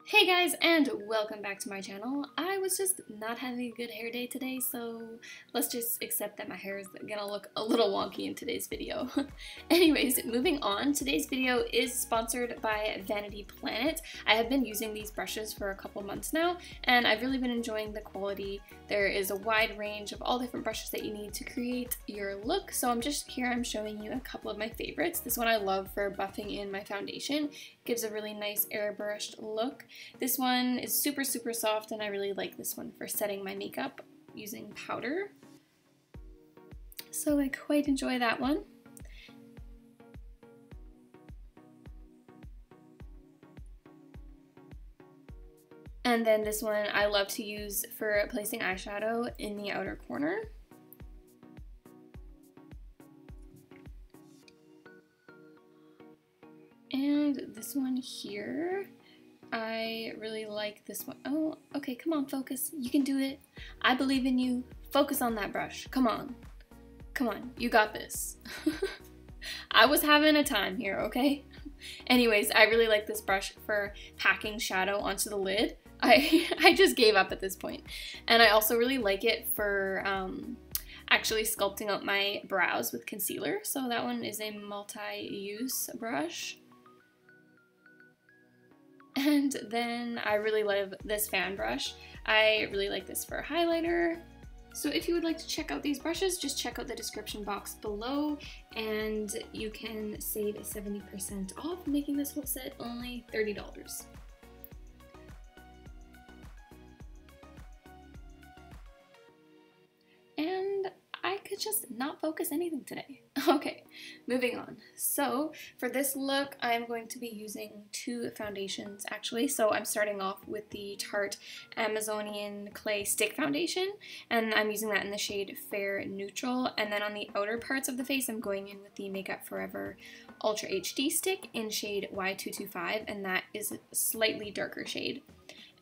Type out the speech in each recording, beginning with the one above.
Hey guys, and welcome back to my channel. I was just not having a good hair day today, so let's just accept that my hair is gonna look a little wonky in today's video. Anyways, moving on, today's video is sponsored by Vanity Planet. I have been using these brushes for a couple months now, and I've really been enjoying the quality. There is a wide range of all different brushes that you need to create your look, so I'm showing you a couple of my favorites. This one I love for buffing in my foundation. It gives a really nice airbrushed look. This one is super soft, and I really like this one for setting my makeup using powder. So I quite enjoy that one. And then this one I love to use for placing eyeshadow in the outer corner. And this one here, I really like this one. Oh, okay, come on, focus. You can do it. I believe in you. Focus on that brush. Come on. Come on, you got this. I was having a time here, okay? Anyways, I really like this brush for packing shadow onto the lid. I just gave up at this point. And I also really like it for actually sculpting out my brows with concealer. So that one is a multi-use brush. And then I really love this fan brush. I really like this for a highlighter. So if you would like to check out these brushes, just check out the description box below and you can save 70% off, making this whole set only $30. And I could just not focus anything today. Okay, moving on. So for this look, I'm going to be using two foundations actually. So I'm starting off with the Tarte Amazonian Clay Stick Foundation, and I'm using that in the shade Fair Neutral. And then on the outer parts of the face, I'm going in with the Makeup Forever Ultra HD Stick in shade Y225, and that is a slightly darker shade.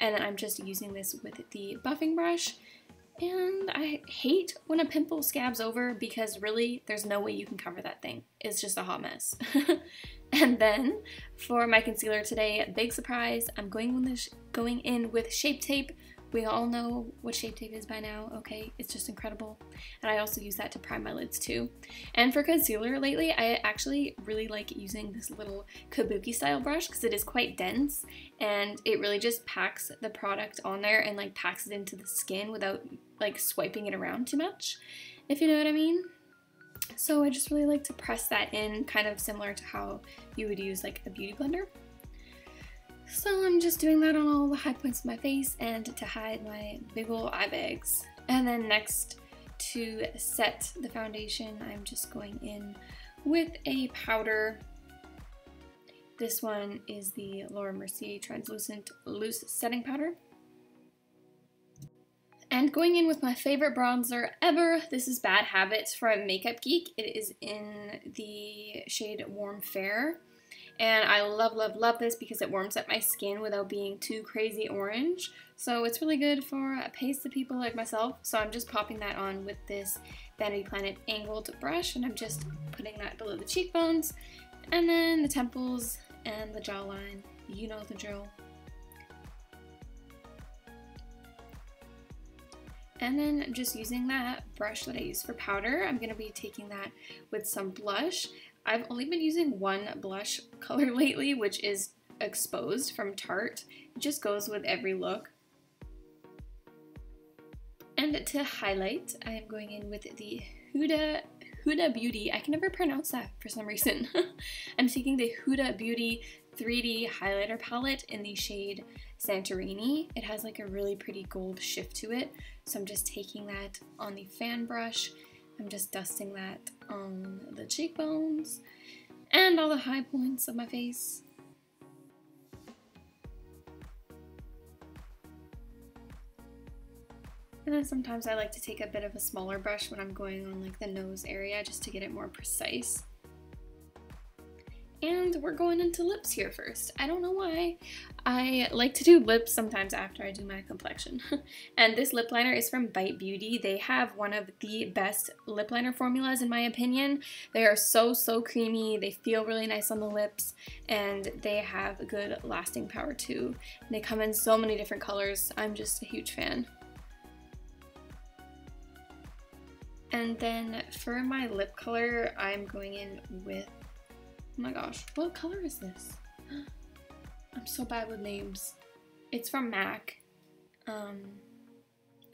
And then I'm just using this with the buffing brush. And I hate when a pimple scabs over because really there's no way you can cover that thing. It's just a hot mess. And then for my concealer today, big surprise, I'm going in with Shape Tape. We all know what Shape Tape is by now, okay? It's just incredible. And I also use that to prime my lids too. And for concealer lately, I actually really like using this little kabuki style brush because it is quite dense and it really just packs the product on there and like packs it into the skin without like swiping it around too much, if you know what I mean. So I just really like to press that in, kind of similar to how you would use like a beauty blender. So I'm just doing that on all the high points of my face and to hide my big ol' eye bags. And then next, to set the foundation, I'm just going in with a powder. This one is the Laura Mercier Translucent Loose Setting Powder. And going in with my favorite bronzer ever, this is Bad Habits from Makeup Geek. It is in the shade Warm Fair. And I love this because it warms up my skin without being too crazy orange. So it's really good for pasty people like myself. So I'm just popping that on with this Vanity Planet angled brush, and I'm just putting that below the cheekbones and then the temples and the jawline. You know the drill. And then I'm just using that brush that I use for powder. I'm going to be taking that with some blush. I've only been using one blush color lately, which is Exposed from Tarte. It just goes with every look. And to highlight, I am going in with the Huda Beauty. I can never pronounce that for some reason. I'm taking the Huda Beauty 3D highlighter palette in the shade Santorini. It has like a really pretty gold shift to it. So I'm just taking that on the fan brush. I'm just dusting that on the cheekbones and all the high points of my face. And then sometimes I like to take a bit of a smaller brush when I'm going on like the nose area just to get it more precise. And we're going into lips here first. I don't know why. I like to do lips sometimes after I do my complexion. And this lip liner is from Vanity Beauty. They have one of the best lip liner formulas in my opinion. They are so creamy. They feel really nice on the lips, and they have good lasting power too. They come in so many different colors. I'm just a huge fan. And then for my lip color, I'm going in with, oh my gosh, what color is this? I'm so bad with names. It's from MAC. Oh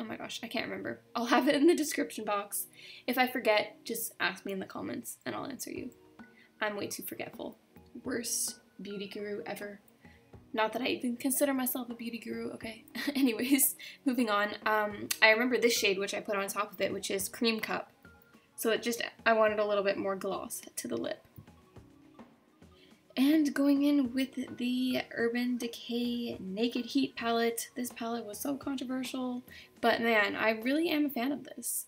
my gosh, I can't remember. I'll have it in the description box. If I forget, just ask me in the comments and I'll answer you. I'm way too forgetful. Worst beauty guru ever. Not that I even consider myself a beauty guru, okay? Anyways, moving on. I remember this shade, which I put on top of it, which is Cream Cup. So I wanted a little bit more gloss to the lip. And going in with the Urban Decay Naked Heat palette. This palette was so controversial, but man, I really am a fan of this.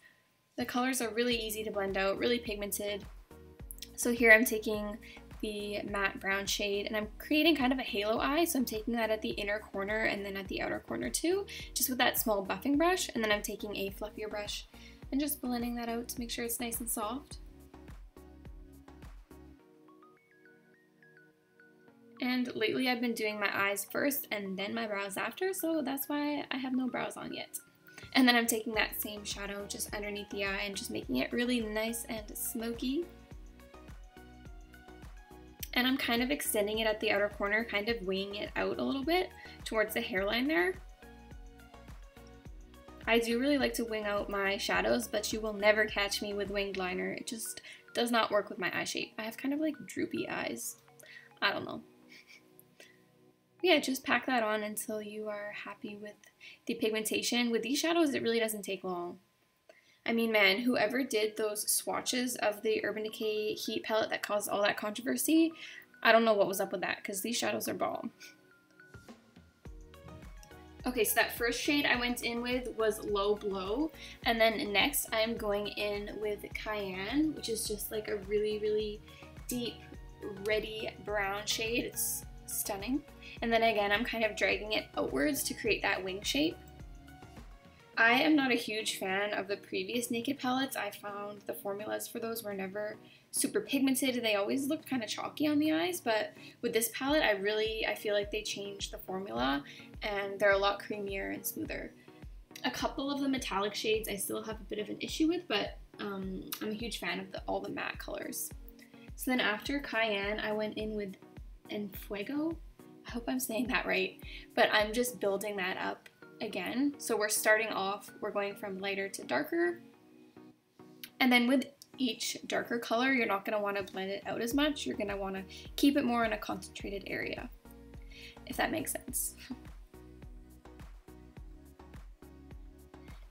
The colors are really easy to blend out, really pigmented. So here I'm taking the matte brown shade and I'm creating kind of a halo eye, so I'm taking that at the inner corner and then at the outer corner too, just with that small buffing brush, and then I'm taking a fluffier brush and just blending that out to make sure it's nice and soft. And lately I've been doing my eyes first and then my brows after, so that's why I have no brows on yet. And then I'm taking that same shadow just underneath the eye and just making it really nice and smoky. And I'm kind of extending it at the outer corner, kind of winging it out a little bit towards the hairline there. I do really like to wing out my shadows, but you will never catch me with winged liner. It just does not work with my eye shape. I have kind of like droopy eyes. I don't know. Yeah, just pack that on until you are happy with the pigmentation. With these shadows, it really doesn't take long. I mean, man, whoever did those swatches of the Urban Decay Heat palette that caused all that controversy, I don't know what was up with that, because these shadows are bomb. Okay, so that first shade I went in with was Low Blow, and then next I'm going in with Cayenne, which is just like a really deep, reddy brown shade. It's stunning. And then again, I'm kind of dragging it outwards to create that wing shape. I am not a huge fan of the previous Naked palettes. I found the formulas for those were never super pigmented. They always looked kind of chalky on the eyes, but with this palette, I feel like they changed the formula and they're a lot creamier and smoother. A couple of the metallic shades I still have a bit of an issue with, but I'm a huge fan of all the matte colors. So then after Cayenne, I went in with Fuego. I hope I'm saying that right, but I'm just building that up again. So we're starting off, we're going from lighter to darker, and then with each darker color, you're not going to want to blend it out as much. You're going to want to keep it more in a concentrated area, if that makes sense.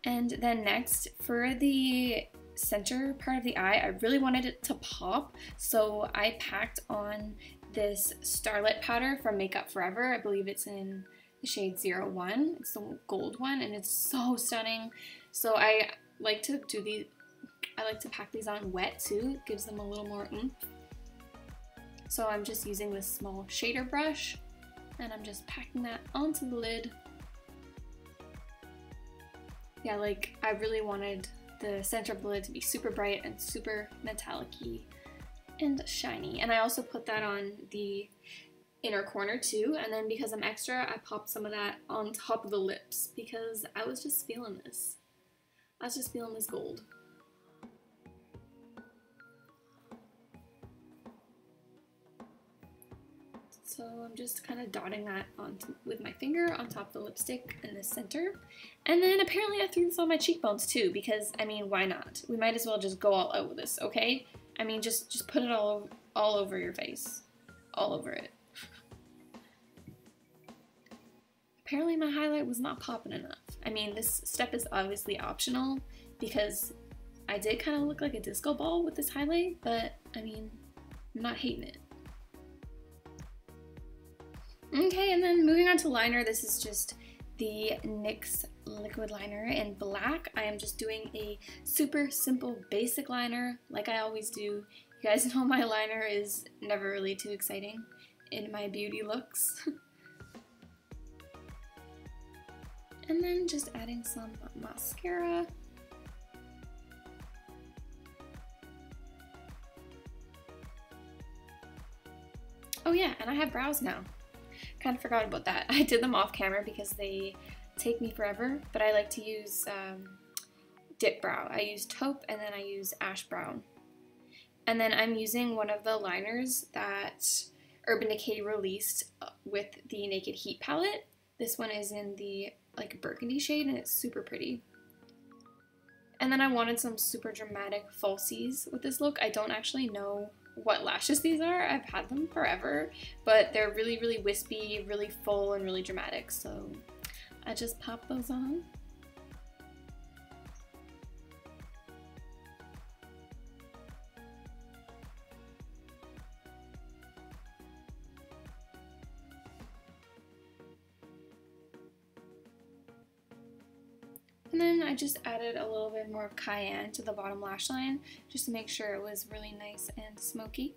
And then next, for the center part of the eye, I really wanted it to pop, so I packed on this Starlit powder from Makeup Forever. I believe it's in the shade 01. It's the gold one, and it's so stunning. So I like to do these, I like to pack these on wet too. It gives them a little more oomph. So I'm just using this small shader brush, and I'm just packing that onto the lid. Yeah, like I really wanted the center of the lid to be super bright and super metallic-y and shiny. And I also put that on the inner corner too, and then because I'm extra, I popped some of that on top of the lips because I was just feeling this. I was just feeling this gold. So I'm just kind of dotting that on with my finger on top of the lipstick in the center. And then apparently I threw this on my cheekbones too, because I mean, why not? We might as well just go all out with this, okay? I mean, just put it all over your face. All over it. Apparently my highlight was not popping enough. I mean, this step is obviously optional because I did kind of look like a disco ball with this highlight, but I mean, I'm not hating it. Okay, and then moving on to liner, this is just the NYX liquid liner in black. I am just doing a super simple basic liner like I always do You guys know my liner is never really too exciting in my beauty looks. And then just adding some mascara. Oh yeah, and I have brows now. Kind of forgot about that. I did them off camera because they take me forever, but I like to use dip brow. I use taupe and then I use ash brown. And then I'm using one of the liners that Urban Decay released with the Naked Heat palette. This one is in the like burgundy shade and it's super pretty. And then I wanted some super dramatic falsies with this look. I don't actually know what lashes these are. I've had them forever, but they're really, really wispy, really full, and really dramatic. So I just pop those on. And then I just added a little bit more of cayenne to the bottom lash line just to make sure it was really nice and smoky.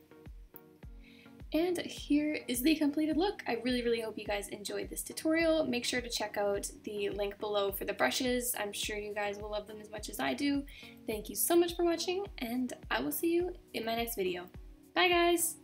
And here is the completed look. I really, really hope you guys enjoyed this tutorial. Make sure to check out the link below for the brushes. I'm sure you guys will love them as much as I do. Thank you so much for watching, and I will see you in my next video. Bye guys!